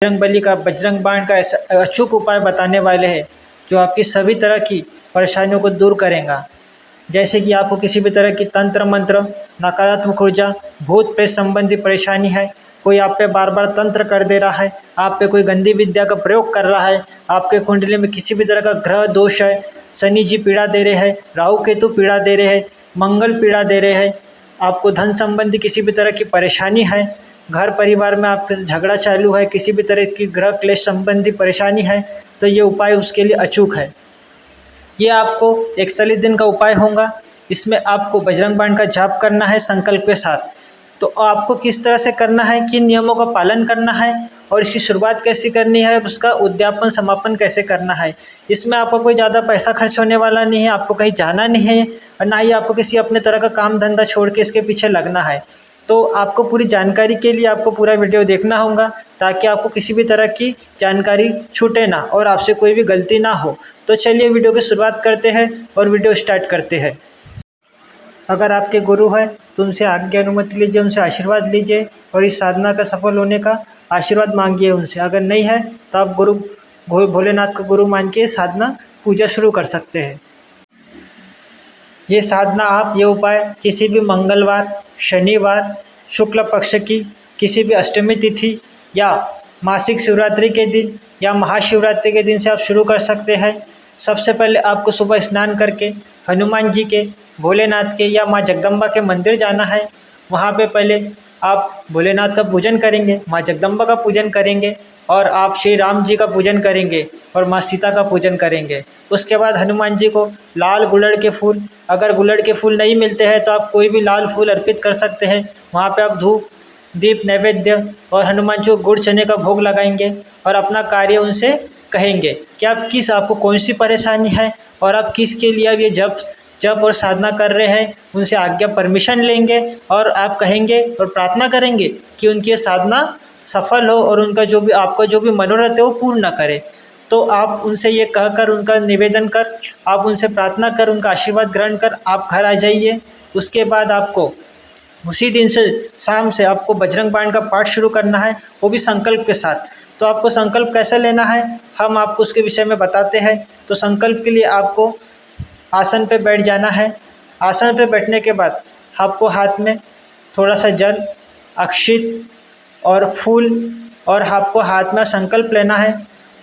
बजरंगबली का बजरंग बाण का ऐसा अचूक उपाय बताने वाले हैं जो आपकी सभी तरह की परेशानियों को दूर करेगा। जैसे कि आपको किसी भी तरह की तंत्र मंत्र, नकारात्मक ऊर्जा, भूत प्रेत संबंधी परेशानी है, कोई आप पे बार बार तंत्र कर दे रहा है, आप पे कोई गंदी विद्या का प्रयोग कर रहा है, आपके कुंडली में किसी भी तरह का ग्रह दोष है, शनि जी पीड़ा दे रहे हैं, राहु केतु पीड़ा दे रहे हैं, मंगल पीड़ा दे रहे हैं, आपको धन संबंधी किसी भी तरह की परेशानी है, घर परिवार में आपके झगड़ा चालू है, किसी भी तरह की ग्रह क्लेश संबंधी परेशानी है, तो ये उपाय उसके लिए अचूक है। ये आपको 41 दिन का उपाय होगा। इसमें आपको बजरंग बाण का जाप करना है संकल्प के साथ। तो आपको किस तरह से करना है, किन नियमों का पालन करना है और इसकी शुरुआत कैसे करनी है और उसका उद्यापन समापन कैसे करना है। इसमें आपको कोई ज़्यादा पैसा खर्च होने वाला नहीं है, आपको कहीं जाना नहीं है और ना ही आपको किसी अपने तरह का काम धंधा छोड़ के इसके पीछे लगना है। तो आपको पूरी जानकारी के लिए आपको पूरा वीडियो देखना होगा ताकि आपको किसी भी तरह की जानकारी छूटे ना और आपसे कोई भी गलती ना हो। तो चलिए वीडियो की शुरुआत करते हैं और वीडियो स्टार्ट करते हैं। अगर आपके गुरु है तो उनसे आज्ञा अनुमति लीजिए, उनसे आशीर्वाद लीजिए और इस साधना का सफल होने का आशीर्वाद मांगिए उनसे। अगर नहीं है तो आप भोलेनाथ को गुरु मान के साधना पूजा शुरू कर सकते हैं। ये साधना ये उपाय किसी भी मंगलवार, शनिवार, शुक्ल पक्ष की किसी भी अष्टमी तिथि या मासिक शिवरात्रि के दिन या महाशिवरात्रि के दिन से आप शुरू कर सकते हैं। सबसे पहले आपको सुबह स्नान करके हनुमान जी के, भोलेनाथ के या माँ जगदम्बा के मंदिर जाना है। वहाँ पे पहले आप भोलेनाथ का पूजन करेंगे, माँ जगदम्बा का पूजन करेंगे और आप श्री राम जी का पूजन करेंगे और माँ सीता का पूजन करेंगे। उसके बाद हनुमान जी को लाल गुलड़ के फूल, अगर गुलड़ के फूल नहीं मिलते हैं तो आप कोई भी लाल फूल अर्पित कर सकते हैं। वहाँ पे आप धूप दीप नैवेद्य और हनुमान जी को गुड़ चने का भोग लगाएंगे और अपना कार्य उनसे कहेंगे कि आपको कौन सी परेशानी है और आप किसके लिए अब ये जप और साधना कर रहे हैं। उनसे आज्ञा परमिशन लेंगे और आप कहेंगे और प्रार्थना करेंगे कि उनकी ये साधना सफल हो और उनका आपका जो भी मनोरथ है वो पूर्ण करे। तो आप उनसे ये कहकर, उनका निवेदन कर, आप उनसे प्रार्थना कर, उनका आशीर्वाद ग्रहण कर आप घर आ जाइए। उसके बाद आपको उसी दिन से शाम से आपको बजरंग बाण का पाठ शुरू करना है, वो भी संकल्प के साथ। तो आपको संकल्प कैसे लेना है हम आपको उसके विषय में बताते हैं। तो संकल्प के लिए आपको आसन पे बैठ जाना है। आसन पे बैठने के बाद आपको हाथ में थोड़ा सा जल, अक्षित और फूल और आपको हाथ में संकल्प लेना है।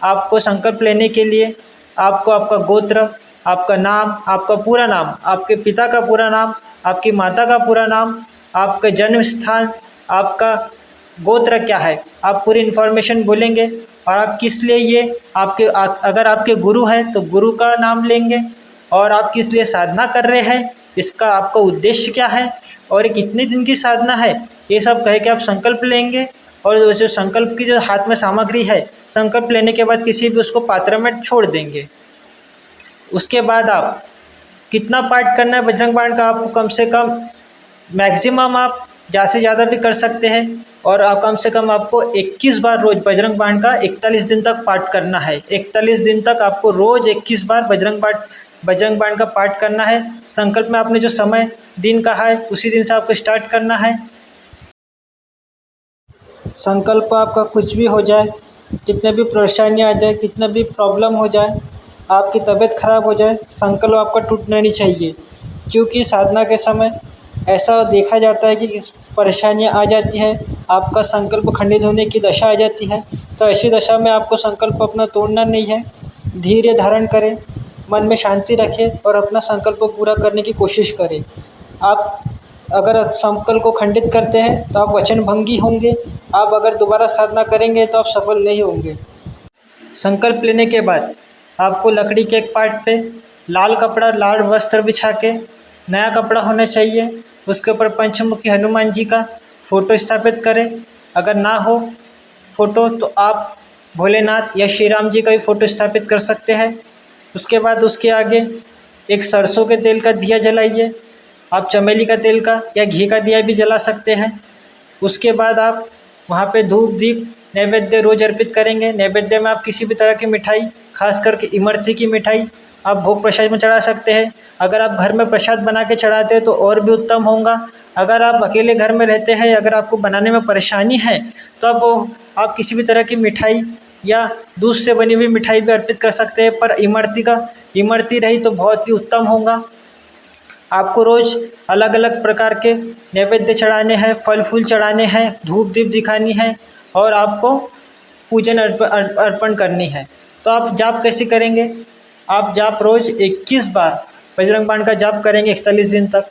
आपको संकल्प लेने के लिए आपको आपका गोत्र, आपका नाम, आपका पूरा नाम, आपके पिता का पूरा नाम, आपकी माता का पूरा नाम, आपका जन्म स्थान, आपका गोत्र क्या है, आप पूरी इन्फॉर्मेशन बोलेंगे और आप किस लिए ये अगर आपके गुरु हैं तो गुरु का नाम लेंगे और आप किस लिए साधना कर रहे हैं, इसका आपका उद्देश्य क्या है और ये कितने दिन की साधना है, ये सब कह के आप संकल्प लेंगे। और जो संकल्प की जो हाथ में सामग्री है, संकल्प लेने के बाद किसी भी उसको पात्र में छोड़ देंगे। उसके बाद आप कितना पाठ करना है बजरंग बाण का, आपको कम से कम मैक्सिमम आप ज़्यादा से ज़्यादा भी कर सकते हैं और आप कम से कम आपको 21 बार रोज़ बजरंग बाण का 41 दिन तक पाठ करना है। 41 दिन तक आपको रोज़ 21 बार बजरंग बाण का पाठ करना है। संकल्प में आपने जो समय दिन कहा है उसी दिन से आपको स्टार्ट करना है। संकल्प आपका कुछ भी हो जाए, कितने भी परेशानियाँ आ जाए, कितना भी प्रॉब्लम हो जाए, आपकी तबीयत खराब हो जाए, संकल्प आपका टूटना नहीं चाहिए। क्योंकि साधना के समय ऐसा देखा जाता है कि परेशानियाँ आ जाती है, आपका संकल्प खंडित होने की दशा आ जाती है। तो ऐसी दशा में आपको संकल्प अपना तोड़ना नहीं है। धैर्य धारण करें, मन में शांति रखें और अपना संकल्प पूरा करने की कोशिश करें। आप अगर संकल्प को खंडित करते हैं तो आप वचनभंगी होंगे। आप अगर दोबारा साधना करेंगे तो आप सफल नहीं होंगे। संकल्प लेने के बाद आपको लकड़ी के एक पार्ट पे लाल कपड़ा, लाल वस्त्र बिछा के, नया कपड़ा होना चाहिए, उसके ऊपर पंचमुखी हनुमान जी का फ़ोटो स्थापित करें। अगर ना हो फ़ोटो तो आप भोलेनाथ या श्री राम जी का भी फ़ोटो स्थापित कर सकते हैं। उसके बाद उसके आगे एक सरसों के तेल का दिया जलाइए। आप चमेली का तेल का या घी का दिया भी जला सकते हैं। उसके बाद आप वहाँ पे धूप दीप नैवेद्य रोज़ अर्पित करेंगे। नैवेद्य में आप किसी भी तरह की मिठाई, खास करके इमरती की मिठाई आप भोग प्रसाद में चढ़ा सकते हैं। अगर आप घर में प्रसाद बना के चढ़ाते हैं तो और भी उत्तम होगा। अगर आप अकेले घर में रहते हैं, अगर आपको बनाने में परेशानी है तो आप किसी भी तरह की मिठाई या दूध से बनी हुई मिठाई भी अर्पित कर सकते हैं, पर इमरती रही तो बहुत ही उत्तम होगा। आपको रोज़ अलग अलग प्रकार के नैवेद्य चढ़ाने हैं, फल फूल चढ़ाने हैं, धूप दीप दिखानी है और आपको पूजन अर्पण करनी है। तो आप जाप कैसे करेंगे? आप जाप रोज़ 21 बार बजरंग बाण का जाप करेंगे 41 दिन तक।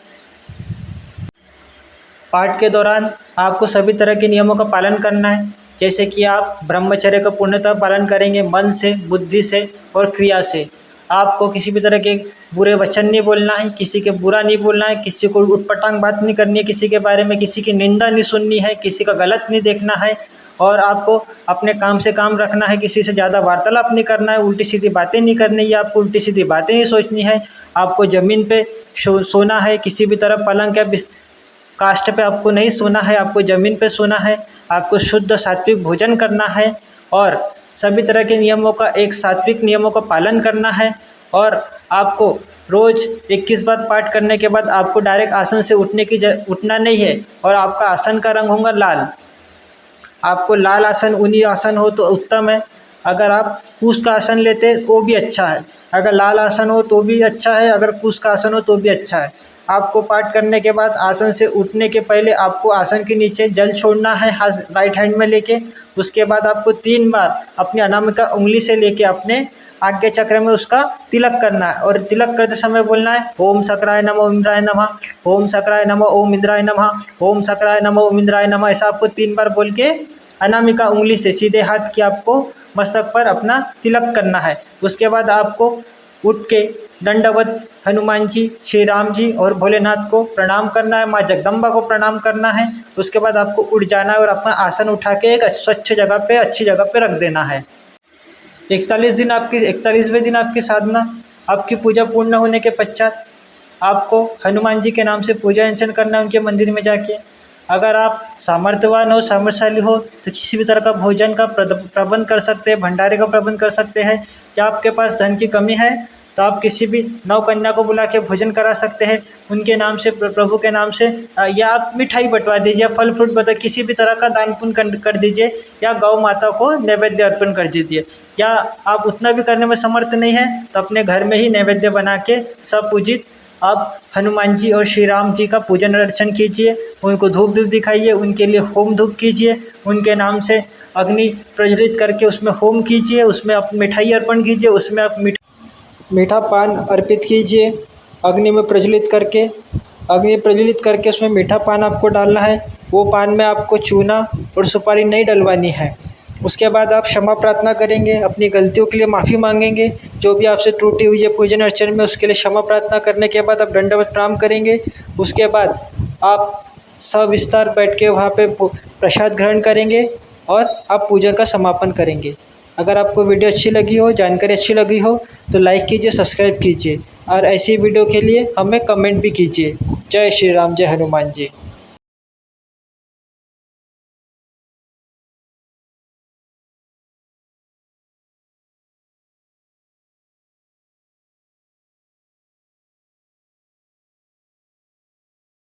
पाठ के दौरान आपको सभी तरह के नियमों का पालन करना है, जैसे कि आप ब्रह्मचर्य का पूर्णतः पालन करेंगे, मन से, बुद्धि से और क्रिया से। आपको किसी भी तरह के बुरे वचन नहीं बोलना है, किसी के बुरा नहीं बोलना है, किसी को उटपटांग बात नहीं करनी है, किसी के बारे में किसी की निंदा नहीं सुननी है, किसी का गलत नहीं देखना है और आपको अपने काम से काम रखना है। किसी से ज़्यादा वार्तालाप नहीं करना है, उल्टी सीधी बातें नहीं करनी है, आपको उल्टी सीधी बातें नहीं सोचनी है। आपको ज़मीन पे सोना है, किसी भी तरह पलंग या काष्ठ पे आपको नहीं सोना है, आपको ज़मीन पे सोना है। आपको शुद्ध सात्विक भोजन करना है और सभी तरह के नियमों का, एक सात्विक नियमों का पालन करना है। और आपको रोज़ 21 बार पाठ करने के बाद आपको डायरेक्ट आसन से उठना नहीं है और आपका आसन का रंग होगा लाल। आपको लाल आसन, ऊनी आसन हो तो उत्तम है। अगर आप कूस का आसन लेते वो भी अच्छा है, अगर लाल आसन हो तो भी अच्छा है, अगर कूस का आसन हो तो भी अच्छा है। आपको पाठ करने के बाद आसन से उठने के पहले आपको आसन के नीचे जल छोड़ना है, हाथ राइट हैंड में लेके। उसके बाद आपको 3 बार अपनी अनामिका उंगली से लेके अपने आज्ञा चक्र में उसका तिलक करना है और तिलक करते समय बोलना है ओम सक्राय नमो इंद्राय नमः, ओम सक्राय नमो ओम इंद्राय नमः, ओम सक्राय नमो ओम इंद्राय नमः। ऐसा आपको 3 बार बोल के अनामिका उंगली से सीधे हाथ की आपको मस्तक पर अपना तिलक करना है। उसके बाद आपको उठ के दंडवत हनुमान जी, श्री राम जी और भोलेनाथ को प्रणाम करना है, माँ जगदम्बा को प्रणाम करना है। उसके बाद आपको उठ जाना है और अपना आसन उठा के एक स्वच्छ जगह पे, अच्छी जगह पे रख देना है। 41वें दिन आपकी साधना, आपकी पूजा पूर्ण होने के पश्चात आपको हनुमान जी के नाम से पूजा अर्चन करना है उनके मंदिर में जाके। अगर आप सामर्थ्यवान हो, सामर्थ्यशाली हो तो किसी भी तरह का भोजन का प्रबंध कर सकते हैं, भंडारे का प्रबंध कर सकते हैं। या आपके पास धन की कमी है तो आप किसी भी नवकन्या को बुला के भोजन करा सकते हैं उनके नाम से, प्रभु के नाम से। या आप मिठाई बंटवा दीजिए, फल फ्रूट बता, किसी भी तरह का दान पुण्य कर दीजिए या गौ माता को नैवेद्य अर्पण कर दीजिए। या आप उतना भी करने में समर्थ नहीं है तो अपने घर में ही नैवेद्य बना के सपूजित आप हनुमान जी और श्री राम जी का पूजन अर्चन कीजिए, उनको धूप धूप दिखाइए, उनके लिए होम धूप कीजिए, उनके नाम से अग्नि प्रज्वलित करके उसमें होम कीजिए, उसमें आप मिठाई अर्पण कीजिए, उसमें आप मीठा पान अर्पित कीजिए। अग्नि प्रज्वलित करके उसमें मीठा पान आपको डालना है। वो पान में आपको चूना और सुपारी नहीं डलवानी है। उसके बाद आप क्षमा प्रार्थना करेंगे, अपनी गलतियों के लिए माफ़ी मांगेंगे, जो भी आपसे त्रुटि हुई है पूजन अर्चन में उसके लिए क्षमा प्रार्थना करने के बाद आप दंडवत प्रणाम करेंगे। उसके बाद आप सविस्तार बैठ के वहाँ पे प्रसाद ग्रहण करेंगे और आप पूजन का समापन करेंगे। अगर आपको वीडियो अच्छी लगी हो, जानकारी अच्छी लगी हो तो लाइक कीजिए, सब्सक्राइब कीजिए और ऐसी वीडियो के लिए हमें कमेंट भी कीजिए। जय श्री राम, जय हनुमान जी।